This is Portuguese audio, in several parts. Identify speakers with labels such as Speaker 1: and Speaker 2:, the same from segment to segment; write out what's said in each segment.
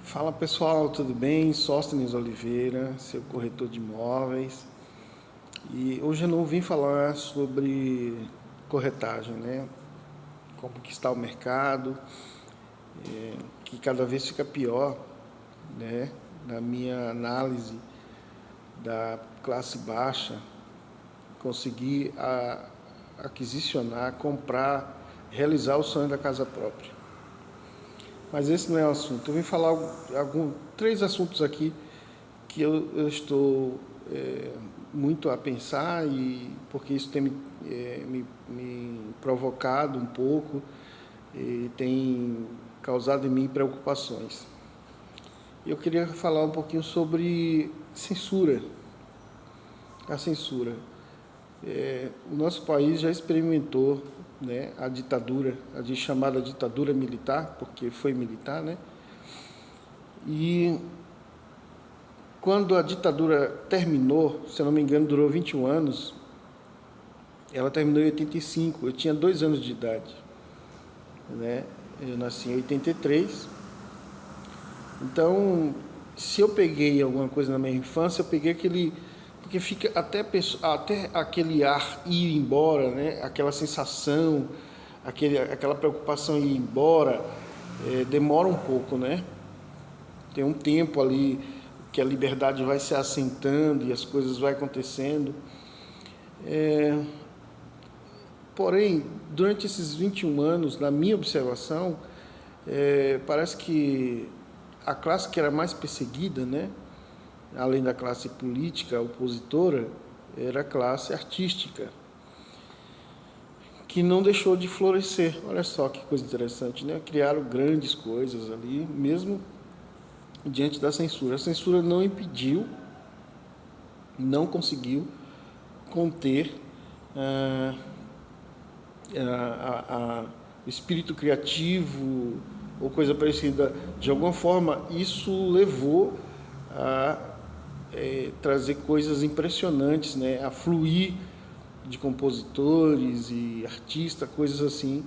Speaker 1: Fala pessoal, tudo bem? Sóstenes Oliveira, seu corretor de imóveis. E hoje eu não vim falar sobre corretagem, né? Como que está o mercado, que cada vez fica pior, né? Na minha análise da classe baixa, conseguir aquisicionar, comprar, realizar o sonho da casa própria. Mas esse não é o assunto. Eu vim falar três assuntos aqui que eu estou muito a pensar, e porque isso tem me provocado um pouco e tem causado em mim preocupações. Eu queria falar um pouquinho sobre censura. A censura. O nosso país já experimentou, né, a ditadura, a chamada ditadura militar, porque foi militar, né? E quando a ditadura terminou, se eu não me engano, durou 21 anos, ela terminou em 85, eu tinha 2 anos de idade, né? Eu nasci em 83, então, se eu peguei alguma coisa na minha infância, eu peguei aquele... Porque fica até aquele ar ir embora, né? Aquela sensação, aquela preocupação ir embora, demora um pouco, né? Tem um tempo ali que a liberdade vai se assentando e as coisas vão acontecendo. Porém, durante esses 21 anos, na minha observação, parece que a classe que era mais perseguida, né, além da classe política opositora, era a classe artística, que não deixou de florescer. Olha só que coisa interessante, né? Criaram grandes coisas ali, mesmo diante da censura. A censura não impediu, não conseguiu conter o espírito criativo ou coisa parecida. De alguma forma, isso levou a trazer coisas impressionantes, né? A fluir de compositores e artistas, coisas assim,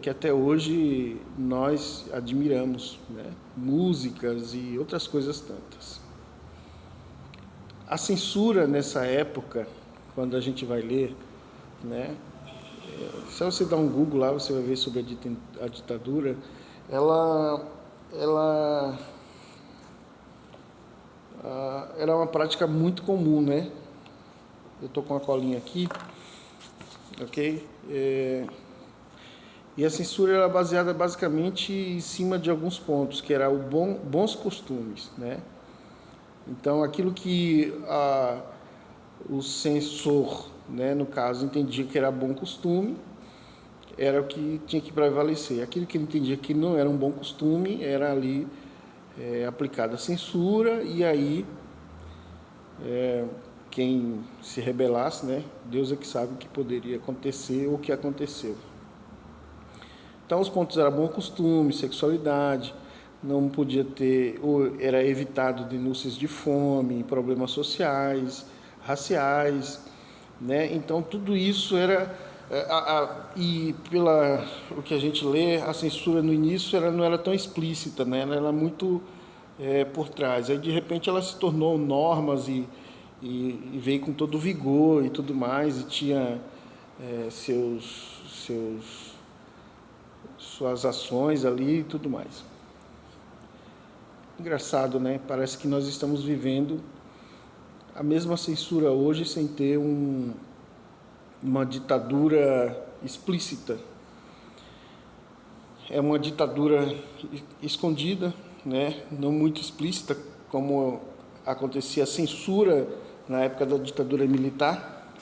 Speaker 1: que até hoje nós admiramos, né? Músicas e outras coisas tantas. A censura nessa época, quando a gente vai ler, né? Se você dar um Google lá, você vai ver sobre a ditadura. Ela era uma prática muito comum, né? Eu estou com a colinha aqui, ok? E a censura era baseada basicamente em cima de alguns pontos, que era bons costumes, né? Então, aquilo que o censor, né, no caso, entendia que era bom costume, era o que tinha que prevalecer. Aquilo que ele entendia que não era um bom costume, era ali aplicada a censura, e aí quem se rebelasse, né, Deus é que sabe o que poderia acontecer ou o que aconteceu. Então, os pontos eram bom costume, sexualidade, não podia ter, ou era evitado denúncias de fome, problemas sociais, raciais, né? Então, tudo isso era... e o que a gente lê, a censura no início não era tão explícita, né? Ela era muito por trás. Aí, de repente, ela se tornou normas e veio com todo o vigor e tudo mais, e tinha suas ações ali e tudo mais. Engraçado, né? Parece que nós estamos vivendo a mesma censura hoje sem ter uma ditadura explícita. É uma ditadura escondida, né? Não muito explícita, como acontecia a censura na época da ditadura militar.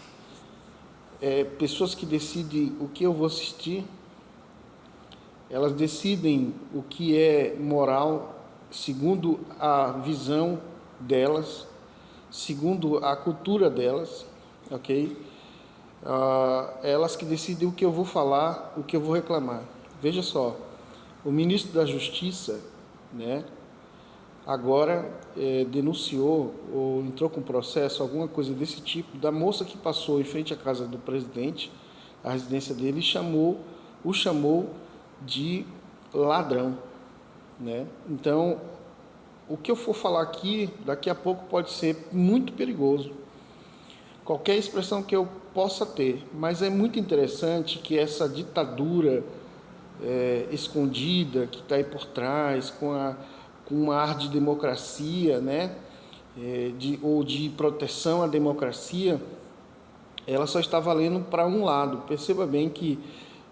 Speaker 1: Pessoas que decidem o que eu vou assistir, elas decidem o que é moral segundo a visão delas, segundo a cultura delas, ok? Elas que decidem o que eu vou falar, o que eu vou reclamar. Veja só, o ministro da Justiça, né, agora denunciou ou entrou com processo, alguma coisa desse tipo, da moça que passou em frente à casa do presidente, a residência dele, o chamou de ladrão. né? Então, o que eu for falar aqui, daqui a pouco pode ser muito perigoso. Qualquer expressão que eu possa ter, mas é muito interessante que essa ditadura escondida que está aí por trás, com um ar de democracia, né? Ou de proteção à democracia, ela só está valendo para um lado. Perceba bem que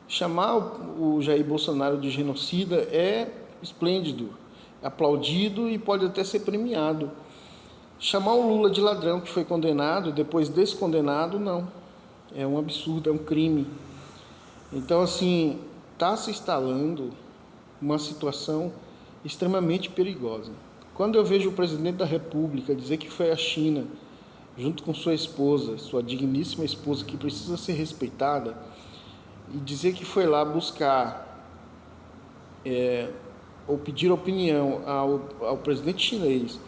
Speaker 1: chamar o Jair Bolsonaro de genocida é esplêndido, aplaudido e pode até ser premiado. Chamar o Lula de ladrão, que foi condenado, depois descondenado, não. É um absurdo, é um crime. Então, assim, está se instalando uma situação extremamente perigosa. Quando eu vejo o presidente da República dizer que foi a China, junto com sua esposa, sua digníssima esposa, que precisa ser respeitada, e dizer que foi lá buscar ou pedir opinião ao presidente chinês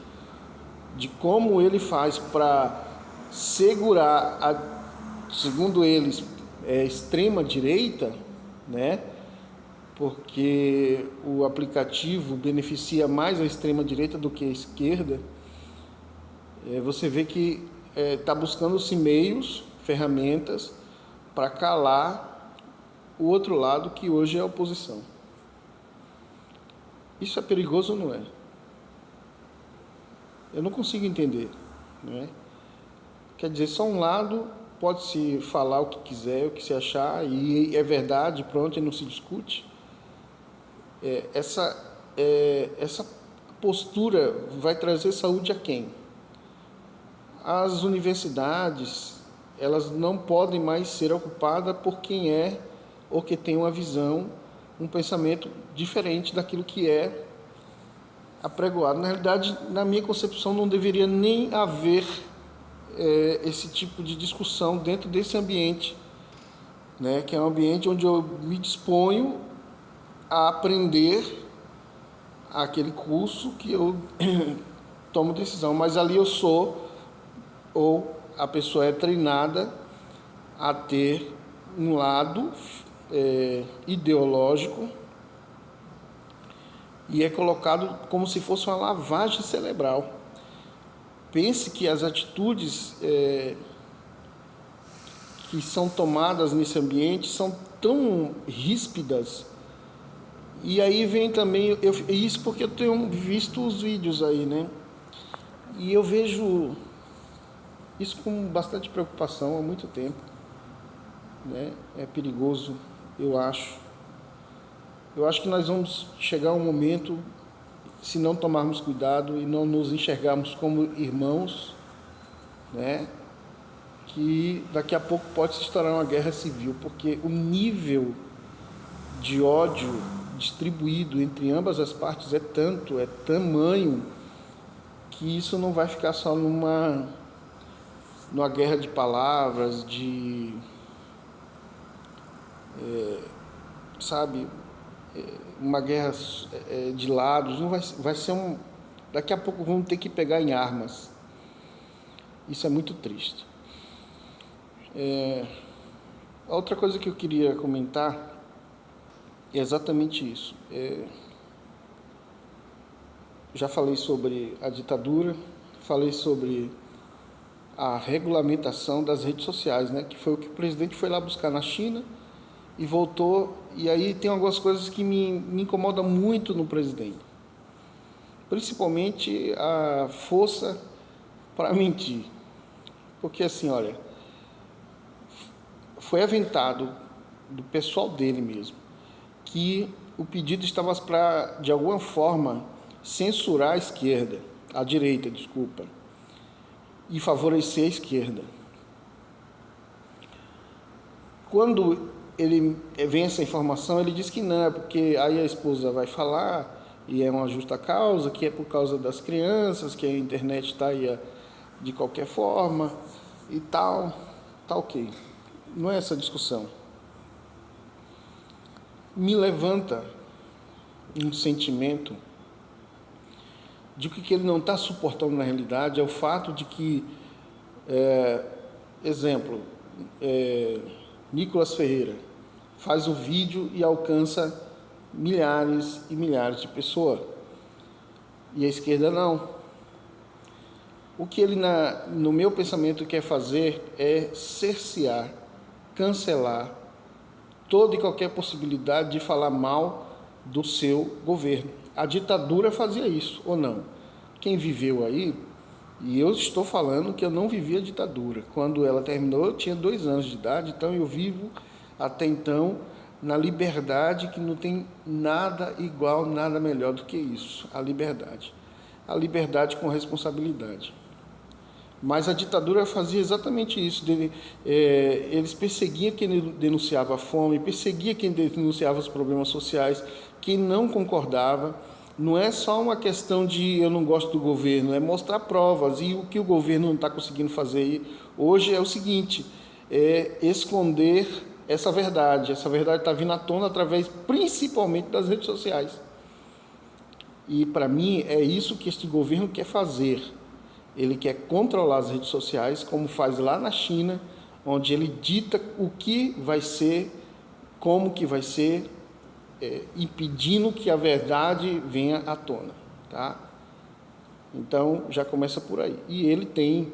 Speaker 1: de como ele faz para segurar segundo eles, extrema direita, né? Porque o aplicativo beneficia mais a extrema direita do que a esquerda. Você vê que está buscando-se meios, ferramentas para calar o outro lado, que hoje é a oposição. Isso é perigoso ou não é? Eu não consigo entender, não é? Quer dizer, só um lado pode-se falar o que quiser, o que se achar, e é verdade, pronto, e não se discute. Essa postura vai trazer saúde a quem? As universidades, elas não podem mais ser ocupadas por quem é ou que tem uma visão, um pensamento diferente daquilo que é apregoado. Na realidade, na minha concepção, não deveria nem haver esse tipo de discussão dentro desse ambiente, né, que é um ambiente onde eu me disponho a aprender aquele curso que eu tomo decisão, mas ali eu sou, ou a pessoa é treinada a ter um lado ideológico e é colocado como se fosse uma lavagem cerebral. Pense que as atitudes que são tomadas nesse ambiente são tão ríspidas. E aí vem também, isso porque eu tenho visto os vídeos aí, né? E eu vejo isso com bastante preocupação há muito tempo, né? É perigoso, eu acho. Eu acho que nós vamos chegar a um momento, se não tomarmos cuidado e não nos enxergarmos como irmãos, né, que daqui a pouco pode se estourar uma guerra civil, porque o nível de ódio distribuído entre ambas as partes é tanto, é tamanho, que isso não vai ficar só numa guerra de palavras, uma guerra de lados, não vai ser daqui a pouco vamos ter que pegar em armas. Isso é muito triste. A outra coisa que eu queria comentar é exatamente isso. Já falei sobre a ditadura, falei sobre a regulamentação das redes sociais, né, que foi o que o presidente foi lá buscar na China e voltou. E aí tem algumas coisas que me incomodam muito no presidente, principalmente a força para mentir, porque assim, olha, foi aventado do pessoal dele mesmo que o pedido estava para, de alguma forma, censurar a esquerda, a direita, desculpa, e favorecer a esquerda. Quando ele vem essa informação, ele diz que não, porque aí a esposa vai falar, e é uma justa causa, que é por causa das crianças, que a internet está aí de qualquer forma, e tal, tá ok. Não é essa discussão. Me levanta um sentimento de que ele não está suportando na realidade é o fato de que, exemplo, Nicolas Ferreira faz o vídeo e alcança milhares e milhares de pessoas. E a esquerda não. O que ele, no meu pensamento, quer fazer é cercear, cancelar toda e qualquer possibilidade de falar mal do seu governo. A ditadura fazia isso, ou não? Quem viveu aí, e eu estou falando que eu não vivi a ditadura. Quando ela terminou, eu tinha 2 anos de idade, então eu vivo até então na liberdade, que não tem nada igual, nada melhor do que isso, a liberdade. A liberdade com responsabilidade. Mas a ditadura fazia exatamente isso. Eles perseguiam quem denunciava a fome, perseguiam quem denunciava os problemas sociais, quem não concordava. Não é só uma questão de eu não gosto do governo, é mostrar provas. E o que o governo não está conseguindo fazer hoje é o seguinte, é esconder essa verdade. Essa verdade está vindo à tona através principalmente das redes sociais. E para mim é isso que este governo quer fazer. Ele quer controlar as redes sociais, como faz lá na China, onde ele dita o que vai ser, como que vai ser, impedindo que a verdade venha à tona, tá? Então, já começa por aí. E ele tem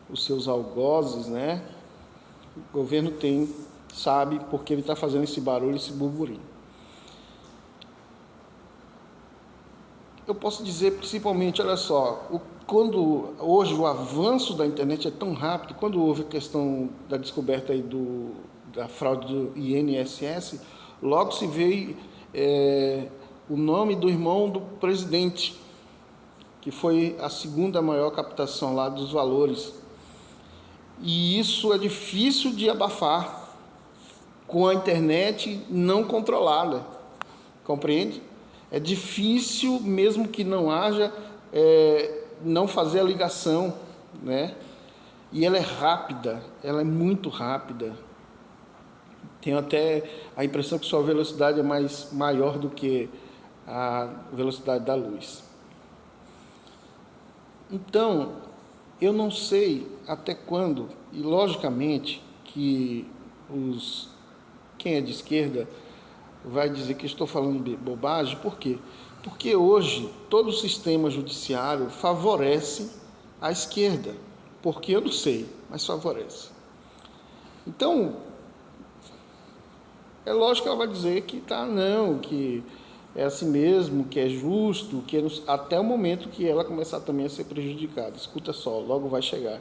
Speaker 1: os seus algozes, né? O governo sabe, porque ele está fazendo esse barulho, esse burburinho. Eu posso dizer, principalmente, olha só, quando hoje o avanço da internet é tão rápido, quando houve a questão da descoberta aí da fraude do INSS, logo se veio o nome do irmão do presidente, que foi a segunda maior captação lá dos valores. E isso é difícil de abafar com a internet não controlada, compreende? É difícil, mesmo que não haja, não fazer a ligação, né? E ela é rápida, ela é muito rápida. Tenho até a impressão que sua velocidade é maior do que a velocidade da luz. Então, eu não sei até quando, e logicamente que quem é de esquerda vai dizer que estou falando bobagem, por quê? Porque hoje todo o sistema judiciário favorece a esquerda, porque eu não sei, mas favorece. Então, é lógico que ela vai dizer que não, que é assim mesmo, que é justo, que até o momento que ela começar também a ser prejudicada. Escuta só, logo vai chegar.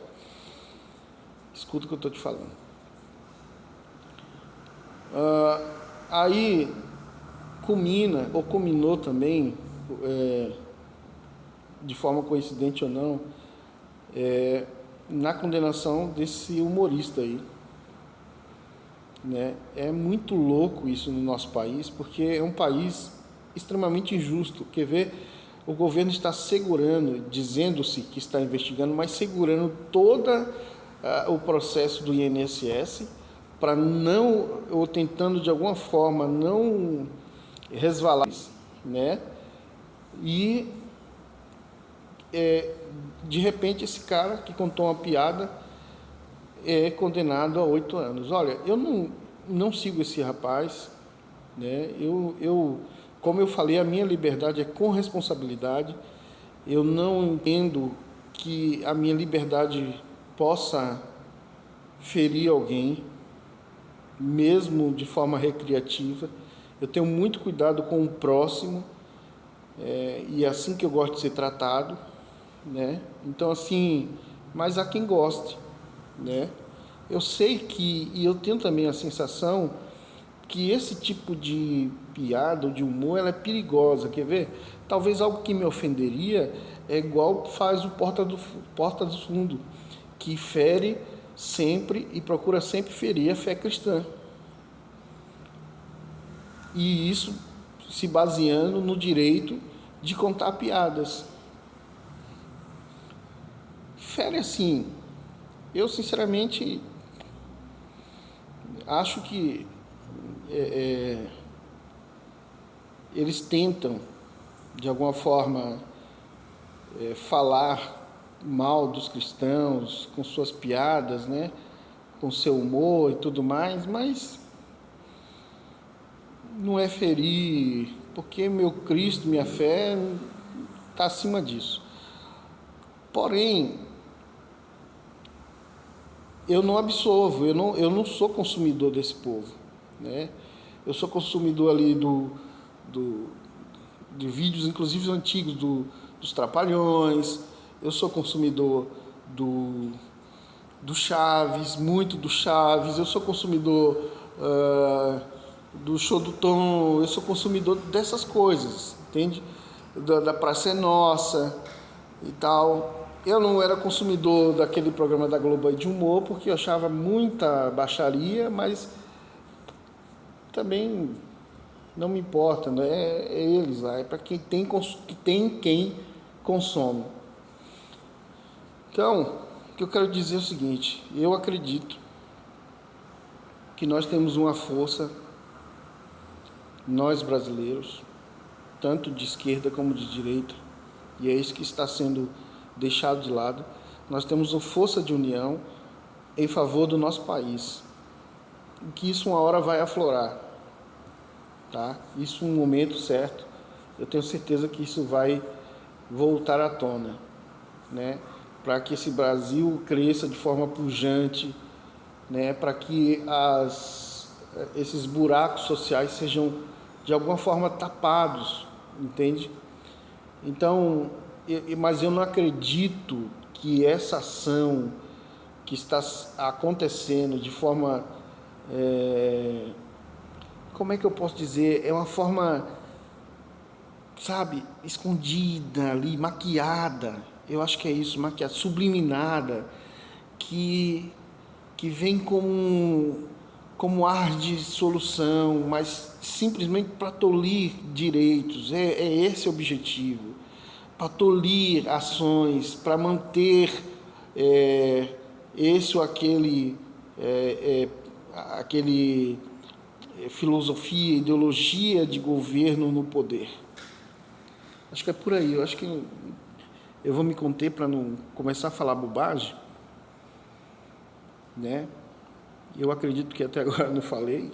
Speaker 1: Escuta o que eu estou te falando. Aí culminou também, de forma coincidente ou não, na condenação desse humorista aí. Né? É muito louco isso no nosso país, porque é um país extremamente injusto. Quer ver? O governo está segurando, dizendo-se que está investigando, mas segurando todo o processo do INSS para não, ou tentando de alguma forma não resvalar, né? E de repente esse cara que contou uma piada é condenado a 8 anos. Olha, eu não sigo esse rapaz, né? Como eu falei, a minha liberdade é com responsabilidade. Eu não entendo que a minha liberdade possa ferir alguém, mesmo de forma recreativa. Eu tenho muito cuidado com o próximo, e é assim que eu gosto de ser tratado, né? Então, assim, mas há quem goste, né? Eu sei e eu tenho também a sensação que esse tipo de piada ou de humor, ela é perigosa, quer ver? Talvez algo que me ofenderia é igual faz o Porta do Fundo, que fere sempre e procura sempre ferir a fé cristã. E isso se baseando no direito de contar piadas. Fere assim, eu sinceramente acho que eles tentam, de alguma forma, falar mal dos cristãos com suas piadas, né? Com seu humor e tudo mais, mas não é ferir, porque meu Cristo, minha fé está acima disso. Porém, eu não absolvo, eu não sou consumidor desse povo, né? Eu sou consumidor ali de vídeos, inclusive antigos, dos Trapalhões. Eu sou consumidor do Chaves, muito do Chaves. Eu sou consumidor do Show do Tom. Eu sou consumidor dessas coisas, entende? Da Praça é Nossa e tal. Eu não era consumidor daquele programa da Globo aí de humor, porque eu achava muita baixaria, mas também não me importa, né? É eles lá, é para quem tem quem consome. Então, o que eu quero dizer é o seguinte: eu acredito que nós temos uma força, nós brasileiros, tanto de esquerda como de direita, e é isso que está sendo deixado de lado. Nós temos uma força de união em favor do nosso país, e que isso uma hora vai aflorar, tá? Isso um momento certo, eu tenho certeza que isso vai voltar à tona, né? Para que esse Brasil cresça de forma pujante, né? Para que esses buracos sociais sejam de alguma forma tapados, entende? Então, mas eu não acredito que essa ação que está acontecendo de forma, como é que eu posso dizer, é uma forma, sabe, escondida ali, maquiada. Eu acho que é isso, maquiada, subliminada, que vem como ar de solução, mas simplesmente para tolir direitos. É esse o objetivo. Para tolir ações, para manter esse ou aquele filosofia, ideologia de governo no poder. Acho que é por aí. Eu acho que eu vou me conter para não começar a falar bobagem, né? Eu acredito que até agora não falei,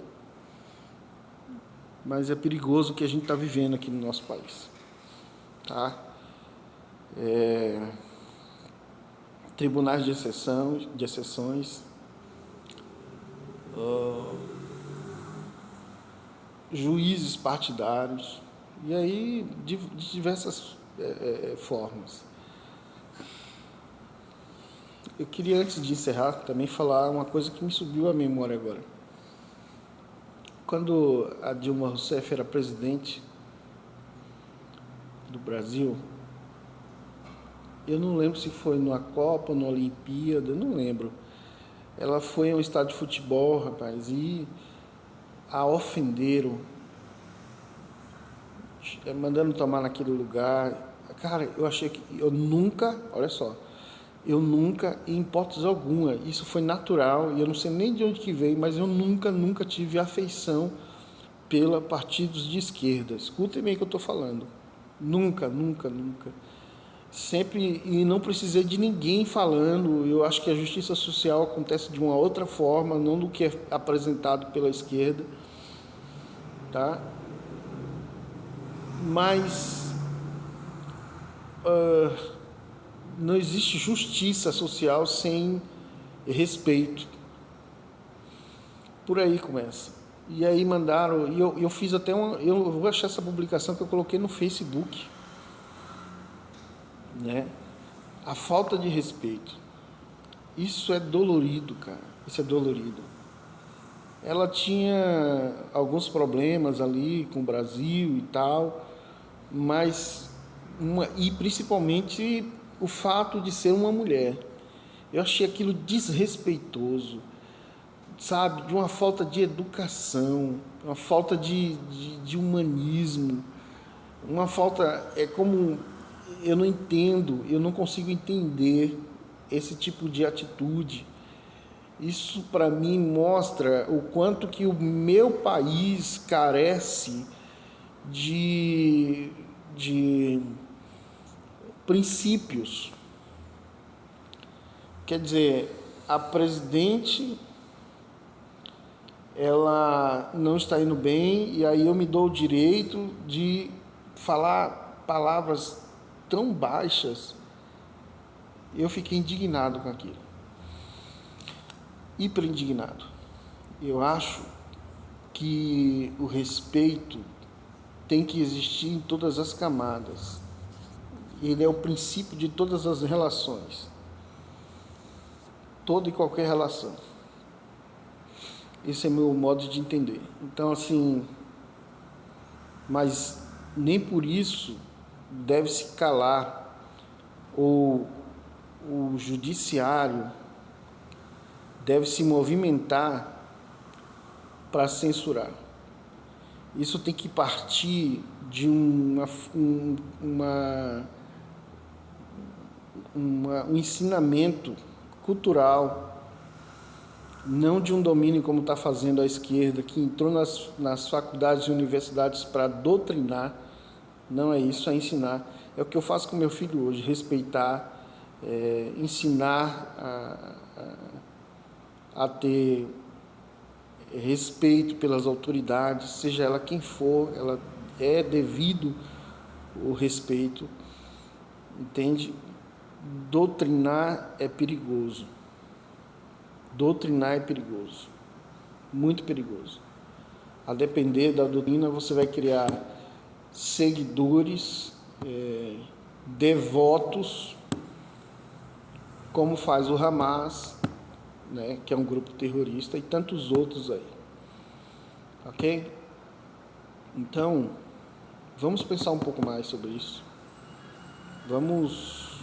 Speaker 1: mas é perigoso o que a gente está vivendo aqui no nosso país, tá? Tribunais de exceções, juízes partidários, e aí de diversas formas. Eu queria, antes de encerrar, também falar uma coisa que me subiu à memória agora. Quando a Dilma Rousseff era presidente do Brasil, eu não lembro se foi numa Copa, numa Olimpíada, não lembro. Ela foi a um estádio de futebol, rapaz, e a ofenderam, mandando tomar naquele lugar. Cara, eu achei que olha só, eu nunca, em hipótese alguma, isso foi natural, e eu não sei nem de onde que veio, mas eu nunca tive afeição pela partidos de esquerda. Escutem bem o que eu estou falando. Nunca. Sempre, e não precisei de ninguém falando. Eu acho que a justiça social acontece de uma outra forma, não do que é apresentado pela esquerda, tá? Mas não existe justiça social sem respeito. Por aí começa. E aí mandaram, e eu fiz até eu vou achar essa publicação que eu coloquei no Facebook, né? A falta de respeito. Isso é dolorido, cara. Isso é dolorido. Ela tinha alguns problemas ali com o Brasil e tal, mas e principalmente o fato de ser uma mulher. Eu achei aquilo desrespeitoso, sabe? De uma falta de educação, uma falta de humanismo, uma falta, é como, eu não entendo, eu não consigo entender esse tipo de atitude. Isso para mim mostra o quanto que o meu país carece de princípios. Quer dizer, a presidente ela não está indo bem, e aí eu me dou o direito de falar palavras tão baixas. Eu fiquei indignado com aquilo, hiper indignado. Eu acho que o respeito tem que existir em todas as camadas. Ele é o princípio de todas as relações, toda e qualquer relação. Esse é meu modo de entender. Então, assim, mas nem por isso deve se calar, ou o judiciário deve se movimentar para censurar. Isso tem que partir de um ensinamento cultural, não de um domínio como está fazendo a esquerda, que entrou nas faculdades e universidades para doutrinar. Não é isso, é ensinar. É o que eu faço com meu filho hoje, respeitar, ensinar a ter respeito pelas autoridades, seja ela quem for, ela é devido o respeito, entende? Doutrinar é perigoso. Doutrinar é perigoso, muito perigoso. A depender da doutrina, você vai criar seguidores, devotos, como faz o Hamas, né, que é um grupo terrorista, e tantos outros aí. Ok? Então, vamos pensar um pouco mais sobre isso. Vamos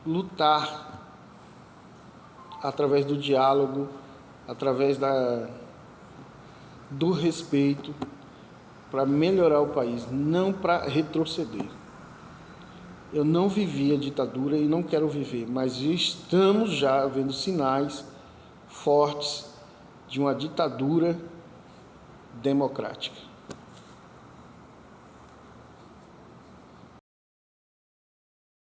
Speaker 1: lutar através do diálogo, através do respeito, para melhorar o país, não para retroceder. Eu não vivi a ditadura e não quero viver, mas estamos já vendo sinais fortes de uma ditadura democrática.